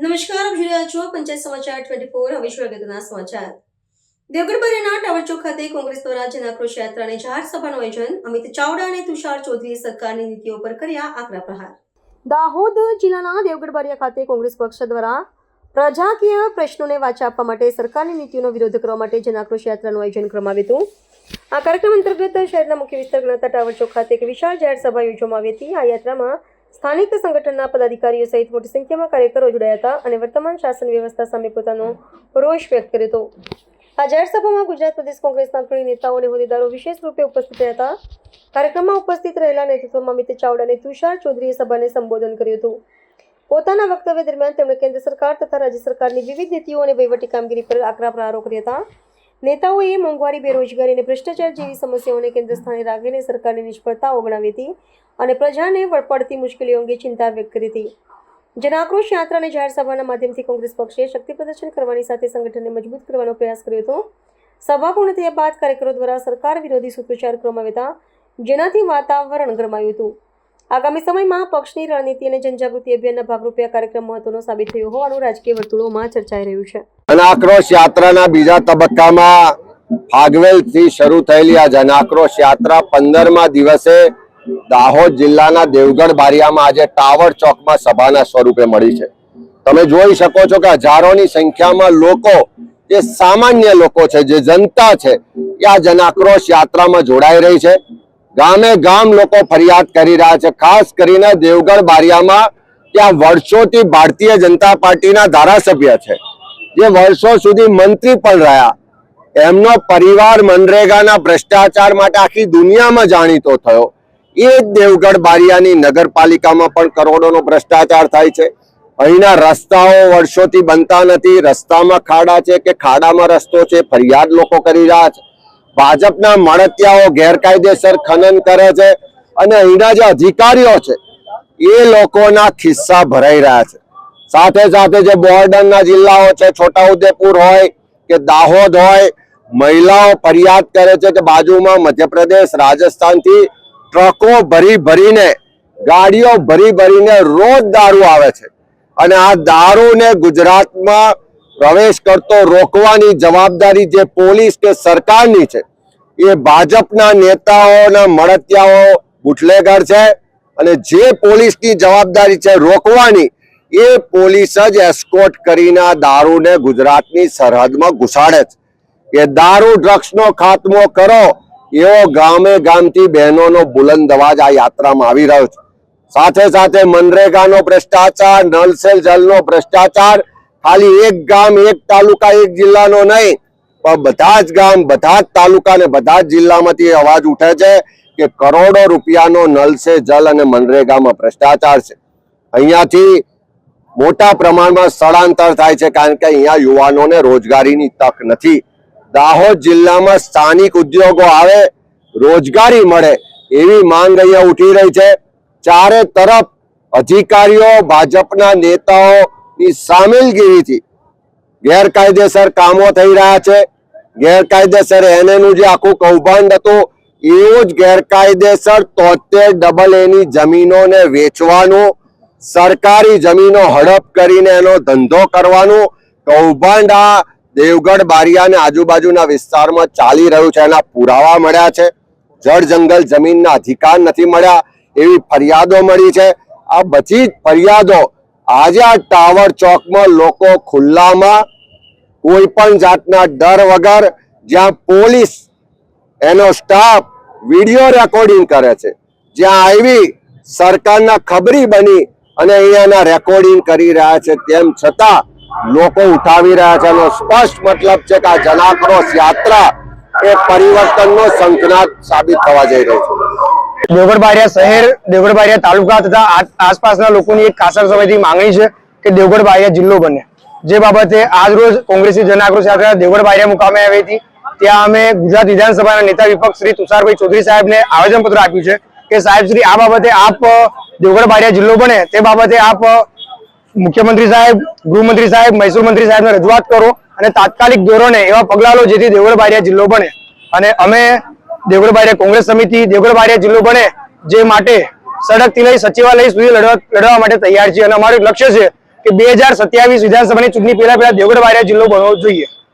નમસ્કાર, આપ જોઈ રહ્યા છો પંચાયત સમાચાર 24. હવે જોઈએ અગત્યના સમાચાર. દેવગઢ બારિયાના ટાવર ચોક ખાતે કોંગ્રેસ દ્વારા જનાક્રોશ યાત્રાની જાહેર સભાનું આયોજન. અમિત ચાવડા અને તુષાર ચૌધરીએ સરકારની નીતિઓ પર કર્યા આકરા પ્રહાર. દાહોદ જિલ્લાના દેવગઢ બારિયા ખાતે કોંગ્રેસ પક્ષ દ્વારા પ્રજાકીય પ્રશ્નોને વાચા આપવા માટે સરકારની નીતિઓનો વિરોધ કરવા માટે જનાક્રોશ યાત્રાનું આયોજન કરવામાં આવ્યું હતું. આ કાર્યક્રમ અંતર્ગત શહેરના મુખ્ય વિસ્તાર ગણાતા ટાવર ચોક ખાતે એક વિશાળ જાહેર સભા યોજવામાં આવી હતી. આ યાત્રામાં સ્થાનિક સંગઠનના પદાધિકારીઓ સહિત મોટી સંખ્યામાં કાર્યકરો જોડાયા હતા અને વર્તમાન શાસન વ્યવસ્થા સામે પોતાનો રોષ વ્યક્ત કર્યો હતો. આ જાહેર સભામાં ગુજરાત પ્રદેશ કોંગ્રેસના અગ્રણી નેતાઓ અને હોદ્દેદારો વિશેષ રૂપે ઉપસ્થિત રહ્યા હતા. કાર્યક્રમમાં ઉપસ્થિત રહેલા નેતૃત્વમાં અમિત ચાવડા અને તુષાર ચૌધરીએ સભાને સંબોધન કર્યું હતું. પોતાના વક્તવ્ય દરમિયાન તેમણે કેન્દ્ર સરકાર તથા રાજ્ય સરકારની વિવિધ નીતિઓ અને વહીવટી કામગીરી પર આકરા પ્રહારો કર્યા હતા. નેતાઓએ મોંઘવારી, બેરોજગારી અને ભ્રષ્ટાચાર જેવી સમસ્યાઓને કેન્દ્ર સ્થાને રાખીને સરકારની નિષ્ફળતાઓ ગણાવી હતી અને પ્રજાને પડતી મુશ્કેલીઓ અંગે ચિંતા વ્યક્ત કરી હતી. જનાક્રોશ યાત્રા અને જાહેર સભાના માધ્યમથી કોંગ્રેસ પક્ષે શક્તિ પ્રદર્શન કરવાની સાથે સંગઠનને મજબૂત કરવાનો પ્રયાસ કર્યો હતો. સભા પૂર્ણ થયા બાદ કાર્યકરો દ્વારા સરકાર વિરોધી સૂત્રોચ્ચાર કરવામાં આવ્યા હતા, જેનાથી વાતાવરણ ગરમાયું હતું. આગામી સમયમાં પક્ષની રણનીતિ અને જનજાગૃતિ અભિયાનના ભાગરૂપે આ કાર્યક્રમ મહત્વનો સાબિત થયો હોવાનું રાજકીય વર્તુળોમાં ચર્ચાઈ રહ્યું છે. જનાક્રોશ યાત્રાના બીજા તબક્કામાં ફાગવેલથી શરૂ થયેલી આ જનાક્રોશ યાત્રા 15મા દિવસે દાહોદ જિલ્લાના દેવગઢ બારિયામાં આજે ટાવર ચોકમાં સભાના સ્વરૂપે મળી છે. તમે જોઈ શકો છો કે હજારોની સંખ્યામાં લોકો, જે સામાન્ય લોકો છે, જે જનતા છે, એ આ જનાક્રોશ યાત્રામાં જોડાઈ રહી છે. ગામે ગામ લોકો ફરિયાદ કરી રહ્યા છે. ખાસ કરીને દેવગઢ બારિયામાં ત્યાં વર્ષોથી ભારતીય જનતા પાર્ટીના ધારાસભ્ય છે, જે વર્ષો સુધી મંત્રી પણ રહ્યા. એમનો પરિવાર મનરેગાના ભ્રષ્ટાચાર માટે આખી દુનિયામાં જાણીતો થયો. એ દેવગઢ બારિયાની નગરપાલિકામાં પણ કરોડોનો ભ્રષ્ટાચાર થાય છે. અહીંના રસ્તાઓ વર્ષોથી બનતા નથી. રસ્તામાં ખાડા છે કે ખાડામાં રસ્તો છે, ફરિયાદ લોકો કરી રહ્યા છે. ભાજપના મળતિયાઓ ગેરકાયદેસર ખનન કરે છે અને અહીંના જે અધિકારીઓ છે એ લોકોના ખિસ્સા ભરાઈ રહ્યા છે. સાથે સાથે જે બોર્ડરના જિલ્લાઓ છે, છોટાઉદેપુર હોય કે દાહોદ હોય, મહિલાઓ ફરિયાદ કરે છે કે બાજુમાં મધ્યપ્રદેશ, રાજસ્થાનથી ટ્રકો ભરી ભરીને, ગાડીઓ ભરી ભરીને રોજ દારૂ આવે છે અને આ દારૂને ગુજરાતમાં પ્રવેશ કરતો રોકવાની જવાબદારી જે પોલીસ કે સરકારની છે એ ભાજપના નેતાઓના મળતિયાઓ બુટલેગર છે. અને જે પોલીસની જવાબદારી છે રોકવાની, એ પોલીસ જ એસ્કોર્ટ કરીને આ દારૂને ગુજરાતની સરહદમાં ઘુસાડે છે. એ દારૂ ડ્રગ્સનો ખાત્મો કરો એવો ગામે ગામથી બહેનોનો બુલંદ અવાજ આ યાત્રામાં આવી રહ્યો છે. સાથે સાથે મનરેગાનો ભ્રષ્ટાચાર, નળ સે જલનો ભ્રષ્ટાચાર ખાલી એક ગામ, એક તાલુકા, એક જિલ્લાનો નહીં, પણ બધા જ ગામ, બધા જ તાલુકા અને બધા જ જિલ્લામાંથી અવાજ ઉઠે છે કે કરોડો રૂપિયાનો નળ સે જલ અને મનરેગામાં ભ્રષ્ટાચાર છે. અહીંયાથી મોટા પ્રમાણમાં સ્થળાંતર થાય છે કારણ કે અહીંયા યુવાનોને રોજગારીની તક નથી. દાહોદ જિલ્લામાં સ્થાનિક ઉદ્યોગો આવે, રોજગારી મળે એવી માંગ અહીંયા ઉઠી રહી છે. ચારે તરફ અધિકારીઓ, ભાજપના નેતાઓની સામેલગીરીથી ગેરકાયદેસર કામો થઈ રહ્યા છે. ગેરકાયદેસર એનએનું જે આખું કૌભાંડ હતું એવું જ ગેરકાયદેસર 73 AA ની જમીનોને વેચવાનું, સરકારી જમીનો હડપ કરીને એનો ધંધો કરવાનું કૌભાંડ આ દેવગઢ બારિયા અને આજુબાજુના વિસ્તારમાં ચાલી રહ્યું છે. એના પુરાવા મળ્યા છે. જળ જંગલ જમીનના અધિકાર નથી મળ્યા એવી ફરિયાદો મળી છે. આ બધી જ ફરિયાદો આજે આ ટાવર ચોકમાં લોકો ખુલ્લામાં કોઈ પણ જાતના ડર વગર, જ્યાં પોલીસ એનો સ્ટાફ વિડીયો રેકોર્ડિંગ કરે છે, જ્યાં આવી સરકારના ખબરી બની અને અહીંયાના રેકોર્ડિંગ કરી રહ્યા છે, તેમ છતાં લોકો ઉઠાવી રહ્યા છે. એનો સ્પષ્ટ મતલબ છે કે આ જનાક્રોશ યાત્રા એ પરિવર્તનનો શંખનાદ સાબિત થવા જઈ રહ્યો છે. દેવગઢ બારિયા શહેર, દેવગઢ બારિયા તાલુકા તથા આસપાસના લોકોની એક ખાસર સમયથી માંગણી છે કે દેવગઢ બારિયા જિલ્લો બને. જે બાબતે આજ રોજ કોંગ્રેસની જનાક્રોશ યાત્રા દેવગઢ બારિયા મુકામે આવી હતી. ત્યાં અમે ગુજરાત વિધાનસભાના નેતા વિપક્ષ શ્રી તુષારભાઈ ચૌધરી સાહેબને આવેદનપત્ર આપ્યું છે કે સાહેબ શ્રી, આ બાબતે આપ દેવગઢ બારિયા જિલ્લો બને તે બાબતે આપ મુખ્યમંત્રી સાહેબ, ગૃહમંત્રી સાહેબ, મહેસૂલ મંત્રી સાહેબને રજૂઆત કરો અને તાત્કાલિક ધોરણે એવા પગલાં લો જેથી દેવગઢ બારિયા જિલ્લો બને. અને અમે દેવગઢ બારિયા કોંગ્રેસ સમિતિ દેવગઢ બારિયા જિલ્લો બને જે માટે સડકથી લઈ સચિવાલય સુધી લડવા માટે તૈયાર છીએ. અને અમારું લક્ષ્ય છે કે 2027 વિધાનસભાની ચૂંટણી પહેલા દેવગઢ બારિયા જિલ્લો બનવો જોઈએ.